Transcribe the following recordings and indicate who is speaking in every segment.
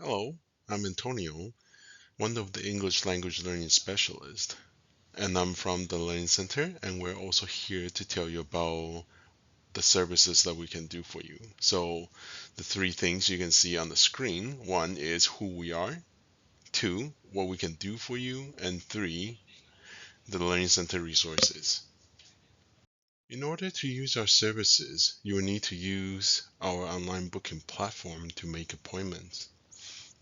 Speaker 1: Hello, I'm Antonio, one of the English language learning specialists, and I'm from the Learning Center, and we're also here to tell you about the services that we can do for you. So, the three things you can see on the screen, one is who we are, two, what we can do for you, and three, the Learning Center resources. In order to use our services, you will need to use our online booking platform to make appointments.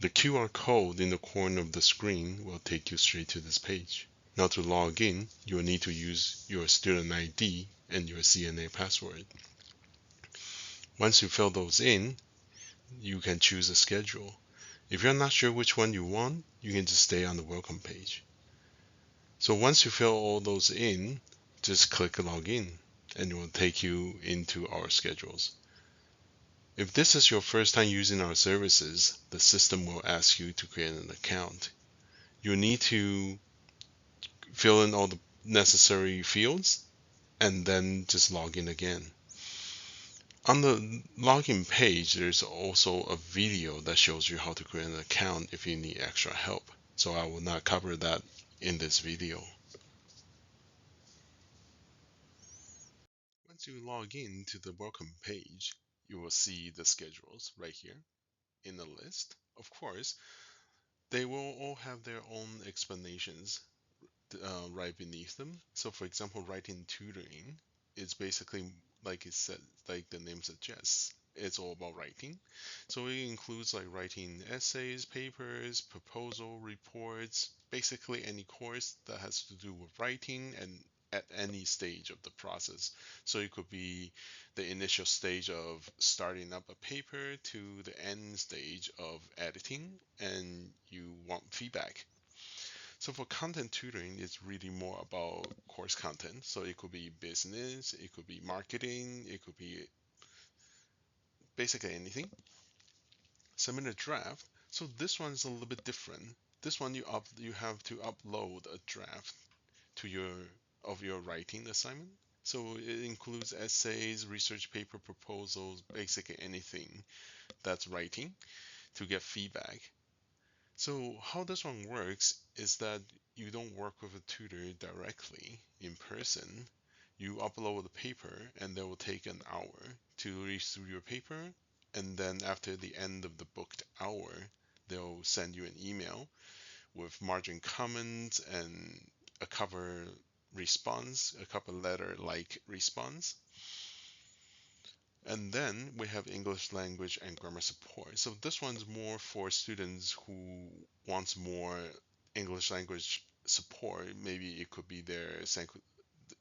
Speaker 1: The QR code in the corner of the screen will take you straight to this page. Now to log in, you will need to use your student ID and your CNA password. Once you fill those in, you can choose a schedule. If you're not sure which one you want, you can just stay on the welcome page. So once you fill all those in, just click login and it will take you into our schedules. If this is your first time using our services, the system will ask you to create an account. You need to fill in all the necessary fields and then just log in again. On the login page, there's also a video that shows you how to create an account if you need extra help. So I will not cover that in this video. Once you log in to the welcome page, you will see the schedules right here in the list. Of course, they will all have their own explanations right beneath them. So, for example, writing tutoring is basically like it said, like the name suggests, it's all about writing. So it includes like writing essays, papers, proposal, reports, basically any course that has to do with writing and at any stage of the process. So it could be the initial stage of starting up a paper to the end stage of editing, and you want feedback. So for content tutoring, it's really more about course content. So it could be business, it could be marketing, it could be basically anything. Submit a draft. So this one is a little bit different. This one you have to upload a draft to your writing assignment. So it includes essays, research paper proposals, basically anything that's writing to get feedback. So how this one works is that you don't work with a tutor directly in person. You upload the paper and they will take an hour to read through your paper, and then after the end of the booked hour, they'll send you an email with margin comments and a cover response, a cover letter like response. And then we have English language and grammar support. So this one's more for students who wants more English language support. Maybe it could be their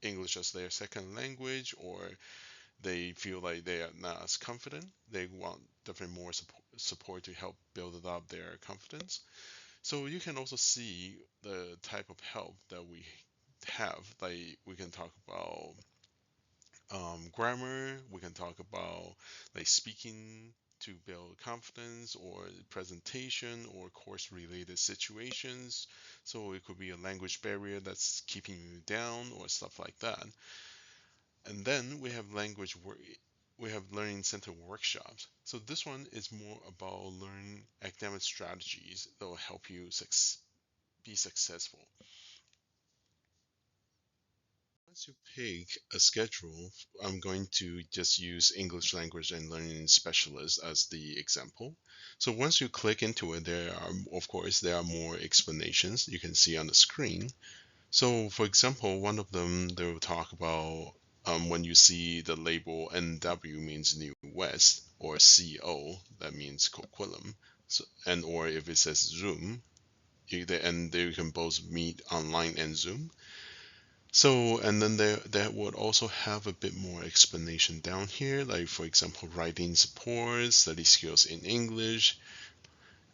Speaker 1: English as their second language, or they feel like they are not as confident. They want definitely more support to help build up their confidence. So you can also see the type of help that we have. Like we can talk about grammar. We can talk about like speaking to build confidence, or presentation, or course related situations. So it could be a language barrier that's keeping you down, or stuff like that. And then we have learning center workshops. So this one is more about learning academic strategies that will help you be successful. Once you pick a schedule, I'm going to just use English language and learning specialist as the example. So once you click into it, there are more explanations you can see on the screen. So for example, one of them, they will talk about when you see the label NW means New West, or CO, that means Coquitlam. So, and or if it says Zoom, and they can both meet online and Zoom. So, and then there would also have a bit more explanation down here, like for example, writing support, study skills in English,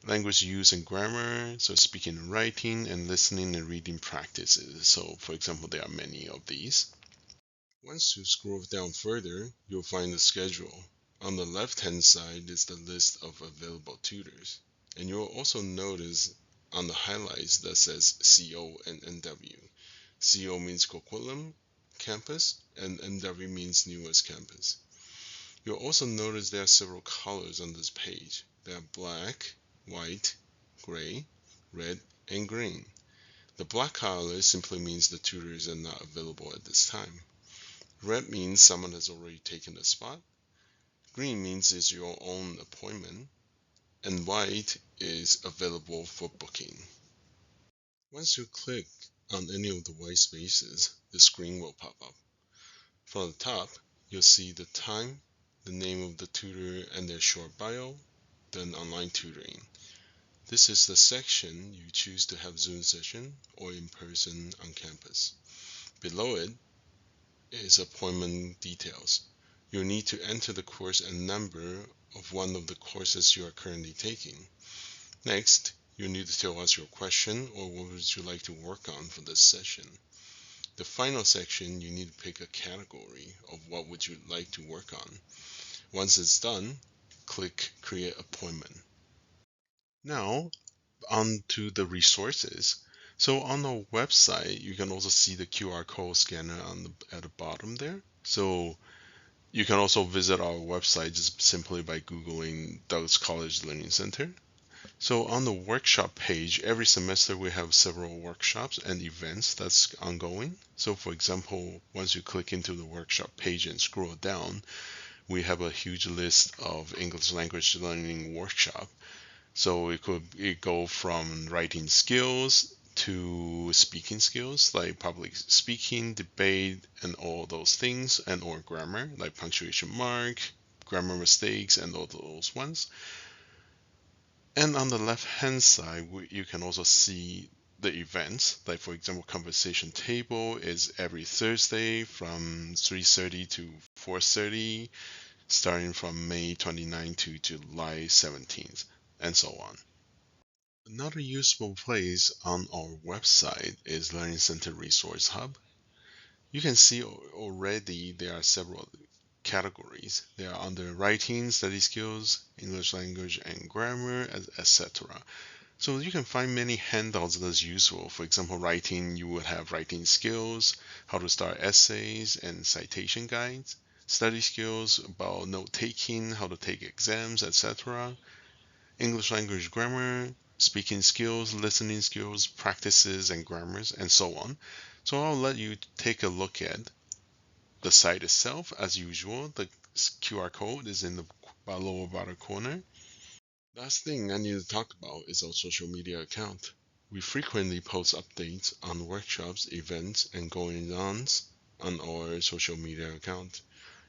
Speaker 1: language use and grammar, so speaking and writing, and listening and reading practices. So, for example, there are many of these. Once you scroll down further, you'll find the schedule. On the left-hand side is the list of available tutors. And you'll also notice on the highlights that says CO and NW. CO means Coquitlam campus, and NW means newest campus. You'll also notice there are several colors on this page. There are black, white, gray, red, and green. The black color simply means the tutors are not available at this time. Red means someone has already taken the spot. Green means it's your own appointment. And white is available for booking. Once you click on any of the white spaces, the screen will pop up. From the top, you'll see the time, the name of the tutor and their short bio, then online tutoring. This is the section you choose to have Zoom session or in person on campus. Below it is appointment details. You'll need to enter the course and number of one of the courses you are currently taking. Next, you need to tell us your question or what would you like to work on for this session. The final section, you need to pick a category of what would you like to work on. Once it's done, click Create Appointment. Now, on to the resources. So on the website, you can also see the QR code scanner at the bottom there. So you can also visit our website just simply by Googling Douglas College Learning Center. So on the workshop page, every semester we have several workshops and events that's ongoing. So for example, once you click into the workshop page and scroll down, we have a huge list of English language learning workshop. So it go from writing skills to speaking skills like public speaking, debate, and all those things, and or grammar like punctuation mark, grammar mistakes, and all those ones. And on the left hand side, you can also see the events. Like for example, conversation table is every Thursday from 3:30 to 4:30, starting from May 29th to July 17th, and so on. Another useful place on our website is Learning Center Resource Hub. You can see already there are several categories. They are under writing, study skills, English language and grammar, etc. So you can find many handouts that's useful. For example, writing, you would have writing skills, how to start essays, and citation guides. Study skills about note taking, how to take exams, etc. English language grammar, speaking skills, listening skills, practices and grammars, and so on. So I'll let you take a look at the site itself. As usual, the QR code is in the lower bottom corner. Last thing I need to talk about is our social media account. We frequently post updates on workshops, events, and goings-ons on our social media account.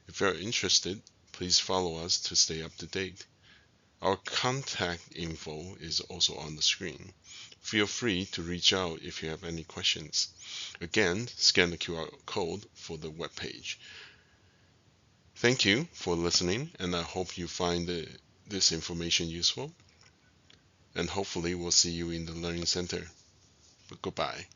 Speaker 1: If you're interested, please follow us to stay up to date. Our contact info is also on the screen. Feel free to reach out if you have any questions. Again, scan the QR code for the webpage. Thank you for listening, and I hope you find this information useful. And hopefully we'll see you in the Learning Center. Goodbye.